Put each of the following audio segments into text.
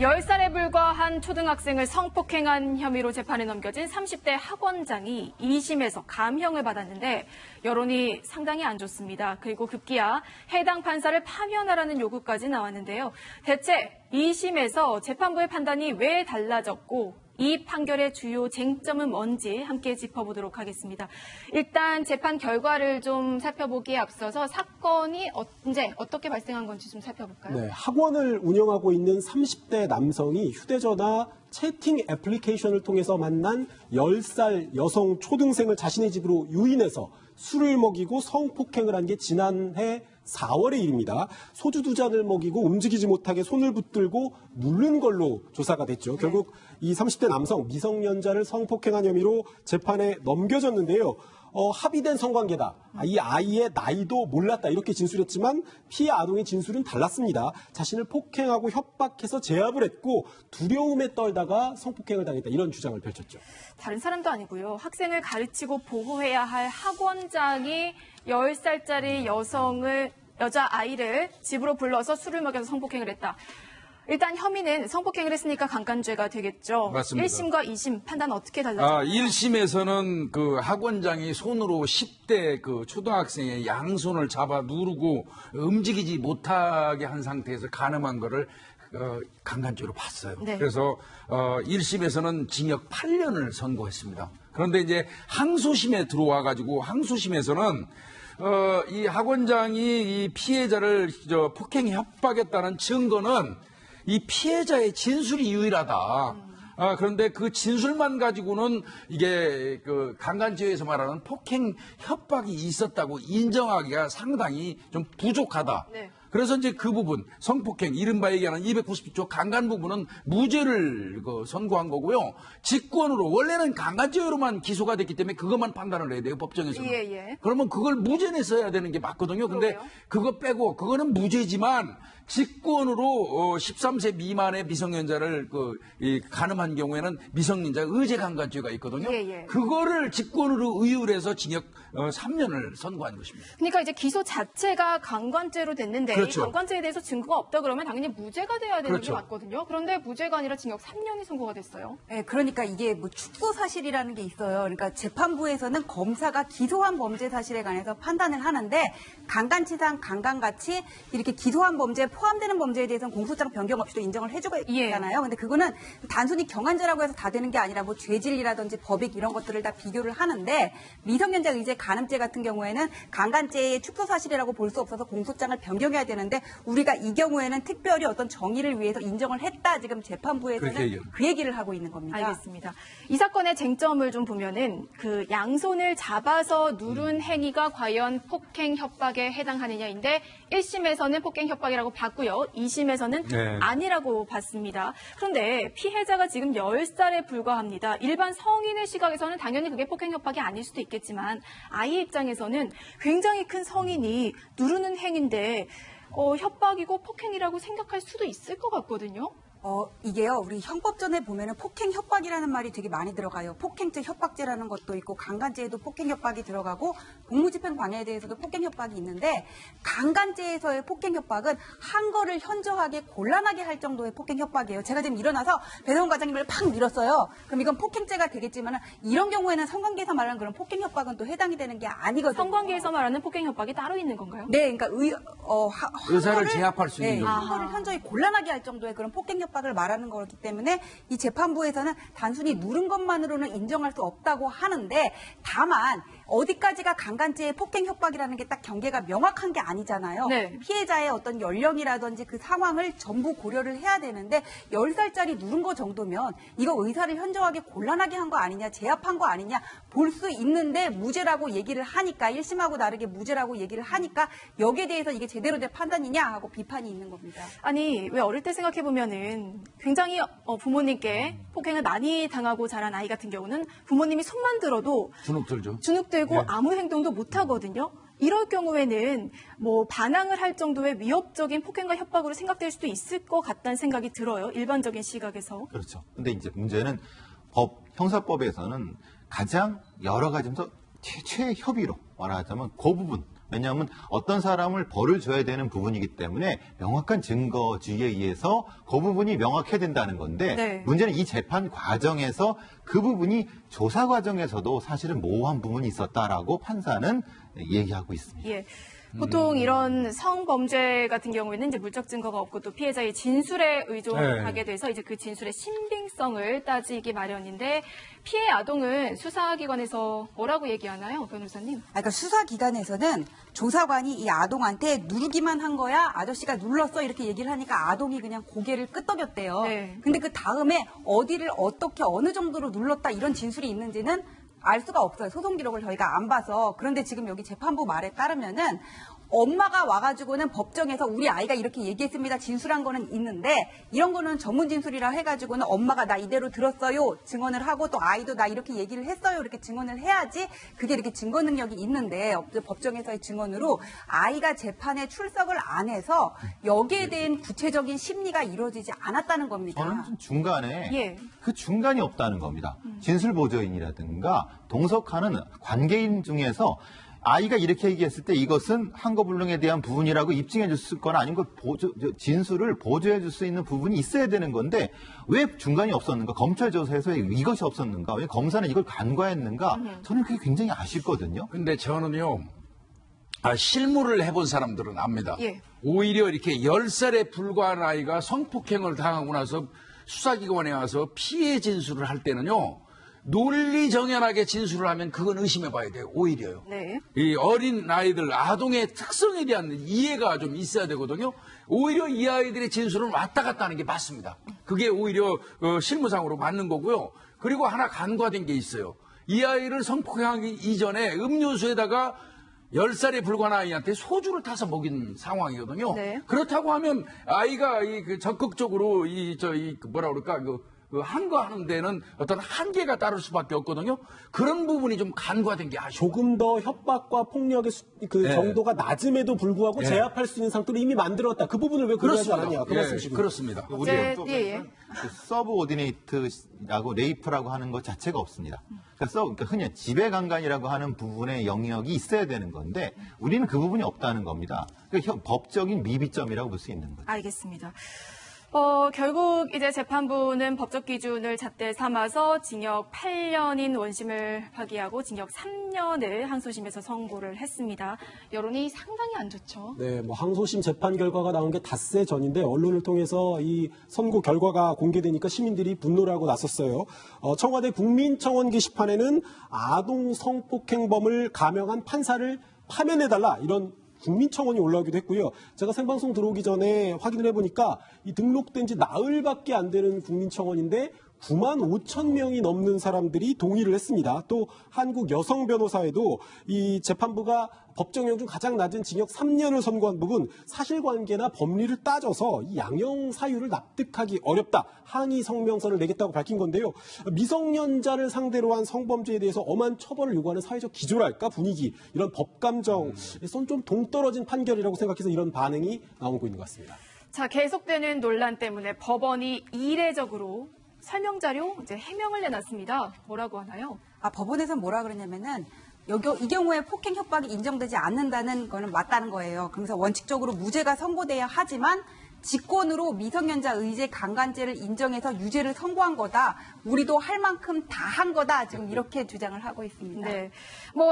10살에 불과한 초등학생을 성폭행한 혐의로 재판에 넘겨진 30대 학원장이 2심에서 감형을 받았는데 여론이 상당히 안 좋습니다. 그리고 급기야 해당 판사를 파면하라는 요구까지 나왔는데요. 대체 2심에서 재판부의 판단이 왜 달라졌고 이 판결의 주요 쟁점은 뭔지 함께 짚어보도록 하겠습니다. 일단 재판 결과를 좀 살펴보기에 앞서서 사건이 언제 어떻게 발생한 건지 좀 살펴볼까요? 네, 학원을 운영하고 있는 30대 남성이 휴대전화 채팅 애플리케이션을 통해서 만난 10살 여성 초등생을 자신의 집으로 유인해서 술을 먹이고 성폭행을 한 게 지난해 4월의 일입니다. 소주 2잔을 먹이고 움직이지 못하게 손을 붙들고 누른 걸로 조사가 됐죠. 결국 이 30대 남성 미성년자를 성폭행한 혐의로 재판에 넘겨졌는데요. 합의된 성관계다. 이 아이의 나이도 몰랐다. 이렇게 진술했지만 피해 아동의 진술은 달랐습니다. 자신을 폭행하고 협박해서 제압을 했고 두려움에 떨다가 성폭행을 당했다. 이런 주장을 펼쳤죠. 다른 사람도 아니고요. 학생을 가르치고 보호해야 할 학원장이 10살짜리 여자아이를 집으로 불러서 술을 먹여서 성폭행을 했다. 일단 혐의는 성폭행을 했으니까 강간죄가 되겠죠. 맞습니다. 1심과 2심 판단 어떻게 달라졌나요? 1심에서는 그 학원장이 손으로 10대 그 초등학생의 양손을 잡아 누르고 움직이지 못하게 한 상태에서 간음한 거를 강간죄로 봤어요. 네. 그래서 1심에서는 징역 8년을 선고했습니다. 그런데 이제 항소심에 들어와 가지고 항소심에서는 이 학원장이 이 피해자를 폭행 협박했다는 증거는 이 피해자의 진술이 유일하다. 그런데 그 진술만 가지고는 이게 그 강간죄에서 말하는 폭행 협박이 있었다고 인정하기가 상당히 좀 부족하다. 네. 그래서 이제 그 부분, 성폭행, 이른바 얘기하는 290조 강간 부분은 무죄를 선고한 거고요. 직권으로, 원래는 강간죄로만 기소가 됐기 때문에 그것만 판단을 해야 돼요, 법정에서는. 예. 그러면 그걸 무죄내 써야 되는 게 맞거든요. 근데 그러게요. 그거 빼고, 그거는 무죄지만, 직권으로 13세 미만의 미성년자를 간음한 경우에는 미성년자 의제 강간죄가 있거든요. 예. 그거를 직권으로 의율해서 징역 3년을 선고한 것입니다. 그러니까 이제 기소 자체가 강간죄로 됐는데 그렇죠. 이 강간죄에 대해서 증거가 없다 그러면 당연히 무죄가 돼야 되는 그렇죠. 게 맞거든요. 그런데 무죄가 아니라 징역 3년이 선고가 됐어요. 네, 그러니까 이게 뭐 축소 사실이라는 게 있어요. 그러니까 재판부에서는 검사가 기소한 범죄 사실에 관해서 판단을 하는데 강간치상, 강간같이 이렇게 기소한 범죄에 포함되는 범죄에 대해서는 공소장 변경 없이도 인정을 해주고 있잖아요. 근데 그거는 단순히 경한죄라고 해서 다 되는 게 아니라 뭐 죄질이라든지 법익 이런 것들을 다 비교를 하는데 미성년자 의제 간음죄 같은 경우에는 강간죄의 축소 사실이라고 볼 수 없어서 공소장을 변경해야 되는데 우리가 이 경우에는 특별히 어떤 정의를 위해서 인정을 했다. 지금 재판부에서는 그 얘기를 하고 있는 겁니다. 알겠습니다. 이 사건의 쟁점을 좀 보면은 그 양손을 잡아서 누른 행위가 과연 폭행 협박에 해당하느냐인데 1심에서는 폭행 협박이라고 봤고요. 2심에서는 아니라고 봤습니다. 그런데 피해자가 지금 10살에 불과합니다. 일반 성인의 시각에서는 당연히 그게 폭행 협박이 아닐 수도 있겠지만 아이 입장에서는 굉장히 큰 성인이 누르는 행위인데 협박이고 폭행이라고 생각할 수도 있을 것 같거든요. 이게요, 우리 형법전에 보면은 폭행 협박이라는 말이 되게 많이 들어가요. 폭행죄 협박죄라는 것도 있고, 강간죄에도 폭행 협박이 들어가고, 공무집행 방해에 대해서도 폭행 협박이 있는데, 강간죄에서의 폭행 협박은 한 거를 현저하게 곤란하게 할 정도의 폭행 협박이에요. 제가 지금 일어나서 배송원 과장님을 팍 밀었어요. 그럼 이건 폭행죄가 되겠지만, 이런 경우에는 성관계에서 말하는 그런 폭행 협박은 또 해당이 되는 게 아니거든요. 성관계에서 말하는 폭행 협박이 따로 있는 건가요? 네, 그러니까 의사를 제압할 수 있는 한 거를 현저히 곤란하게 할 정도의 그런 폭행 협박을 말하는 거기 때문에 이 재판부에서는 단순히 누른 것만으로는 인정할 수 없다고 하는데 다만 어디까지가 강간죄의 폭행 협박이라는 게 딱 경계가 명확한 게 아니잖아요. 네. 피해자의 어떤 연령이라든지 그 상황을 전부 고려를 해야 되는데 10살짜리 누른 거 정도면 이거 의사를 현저하게 곤란하게 한 거 아니냐, 제압한 거 아니냐 볼 수 있는데 무죄라고 얘기를 하니까 1심하고 다르게 무죄라고 얘기를 하니까 여기에 대해서 이게 제대로 된 판단이냐 하고 비판이 있는 겁니다. 아니 왜 어릴 때 생각해보면은 굉장히 부모님께 폭행을 많이 당하고 자란 아이 같은 경우는 부모님이 손만 들어도 주눅 들죠. 주눅 들고 아무 행동도 못 하거든요. 이럴 경우에는 뭐 반항을 할 정도의 위협적인 폭행과 협박으로 생각될 수도 있을 것 같다는 생각이 들어요. 일반적인 시각에서. 그렇죠. 근데 이제 문제는 형사법에서는 가장 여러 가지면서 최초의 협의로 말하자면 그 부분 왜냐하면 어떤 사람을 벌을 줘야 되는 부분이기 때문에 명확한 증거주의에 의해서 그 부분이 명확해야 된다는 건데 네. 문제는 이 재판 과정에서 그 부분이 조사 과정에서도 사실은 모호한 부분이 있었다라고 판사는 얘기하고 있습니다. 예. 보통 이런 성범죄 같은 경우에는 이제 물적 증거가 없고 또 피해자의 진술에 의존하게 돼서 이제 그 진술의 신빙성을 따지기 마련인데 피해 아동은 수사기관에서 뭐라고 얘기하나요, 변호사님? 그러니까 수사기관에서는 조사관이 이 아동한테 누르기만 한 거야, 아저씨가 눌렀어 이렇게 얘기를 하니까 아동이 그냥 고개를 끄덕였대요. 네. 근데 그 다음에 어디를 어떻게 어느 정도로 눌렀다 이런 진술이 있는지는 알 수가 없어요. 소송 기록을 저희가 안 봐서. 그런데 지금 여기 재판부 말에 따르면은 엄마가 와가지고는 법정에서 우리 아이가 이렇게 얘기했습니다. 진술한 거는 있는데 이런 거는 전문 진술이라 해가지고는 엄마가 나 이대로 들었어요. 증언을 하고 또 아이도 나 이렇게 얘기를 했어요. 이렇게 증언을 해야지 그게 이렇게 증거 능력이 있는데 법정에서의 증언으로 아이가 재판에 출석을 안 해서 여기에 대한 구체적인 심리가 이루어지지 않았다는 겁니다. 저는 좀 중간에 예. 그 중간이 없다는 겁니다. 진술 보조인이라든가 동석하는 관계인 중에서 아이가 이렇게 얘기했을 때 이것은 한거불능에 대한 부분이라고 입증해 줬을 거나 아니면 진술을 보조해 줄 수 있는 부분이 있어야 되는 건데 왜 중간이 없었는가? 검찰 조사에서 이것이 없었는가? 왜 검사는 이걸 간과했는가? 저는 그게 굉장히 아쉽거든요. 근데 저는요, 실무를 해본 사람들은 압니다. 예. 오히려 이렇게 10살에 불과한 아이가 성폭행을 당하고 나서 수사기관에 와서 피해 진술을 할 때는요, 논리정연하게 진술을 하면 그건 의심해 봐야 돼요. 오히려요. 네. 이 어린 아이들, 아동의 특성에 대한 이해가 좀 있어야 되거든요. 오히려 이 아이들의 진술은 왔다 갔다 하는 게 맞습니다. 그게 오히려 실무상으로 맞는 거고요. 그리고 하나 간과된 게 있어요. 이 아이를 성폭행하기 이전에 음료수에다가 10살에 불과한 아이한테 소주를 타서 먹인 상황이거든요. 네. 그렇다고 하면 아이가 적극적으로 한거하는 데는 어떤 한계가 따를 수밖에 없거든요. 그런 부분이 좀 간과된 게 아쉬워요. 조금 더 협박과 폭력의 네. 정도가 낮음에도 불구하고 네. 제압할 수 있는 상태를 이미 만들었다. 그 부분을 왜 고려하지 않았냐. 그 예, 말씀이시군요. 그렇습니다. 예, 예. 서브오디네이트라고 레이프라고 하는 것 자체가 없습니다. 그러니까 흔히 지배강간이라고 하는 부분의 영역이 있어야 되는 건데 우리는 그 부분이 없다는 겁니다. 그러니까 법적인 미비점이라고 볼 수 있는 거죠. 알겠습니다. 결국 이제 재판부는 법적 기준을 잣대 삼아서 징역 8년인 원심을 파기하고 징역 3년을 항소심에서 선고를 했습니다. 여론이 상당히 안 좋죠. 네, 항소심 재판 결과가 나온 게 닷새 전인데 언론을 통해서 이 선고 결과가 공개되니까 시민들이 분노를 하고 나섰어요. 청와대 국민청원 게시판에는 아동 성폭행범을 감형한 판사를 파면해달라 이런 국민청원이 올라오기도 했고요. 제가 생방송 들어오기 전에 확인을 해보니까 이 등록된 지 나흘밖에 안 되는 국민청원인데 9만 5천 명이 넘는 사람들이 동의를 했습니다. 또 한국 여성 변호사회도 이 재판부가 법정형 중 가장 낮은 징역 3년을 선고한 부분 사실관계나 법리를 따져서 이 양형 사유를 납득하기 어렵다. 항의 성명서를 내겠다고 밝힌 건데요. 미성년자를 상대로 한 성범죄에 대해서 엄한 처벌을 요구하는 사회적 기조랄까 분위기 이런 법감정에선 좀 동떨어진 판결이라고 생각해서 이런 반응이 나오고 있는 것 같습니다. 자, 계속되는 논란 때문에 법원이 이례적으로 설명자료 이제 해명을 내놨습니다. 뭐라고 하나요? 법원에서는 뭐라 그러냐면은 이 경우에 폭행 협박이 인정되지 않는다는 거는 맞다는 거예요. 그래서 원칙적으로 무죄가 선고돼야 하지만 직권으로 미성년자 의제 강간죄를 인정해서 유죄를 선고한 거다. 우리도 할 만큼 다 한 거다. 지금 이렇게 주장을 하고 있습니다. 네.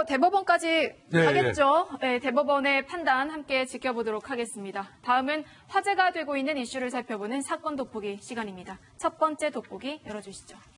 대법원까지 가겠죠. 네, 대법원의 판단 함께 지켜보도록 하겠습니다. 다음은 화제가 되고 있는 이슈를 살펴보는 사건 돋보기 시간입니다. 첫 번째 돋보기 열어주시죠.